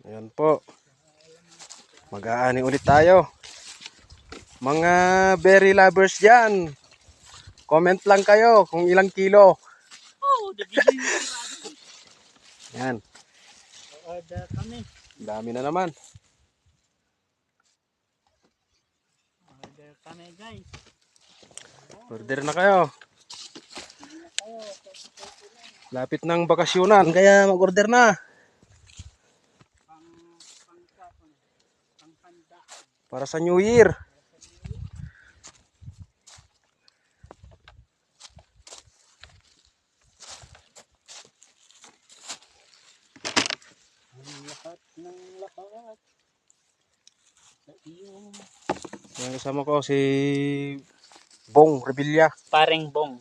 Ayan po. Mag-aani ulit tayo. Mga berry lovers dyan. Comment lang kayo kung ilang kilo. Ayan. Order kami. Dami na naman. Order kami guys. Order na kayo. Lapit ng bakasyunan kaya mag-order na. Para sa New Year. Lahat ng lahat. Sa iyong Ayan, kasama ko si Bong Revilla. paring bong.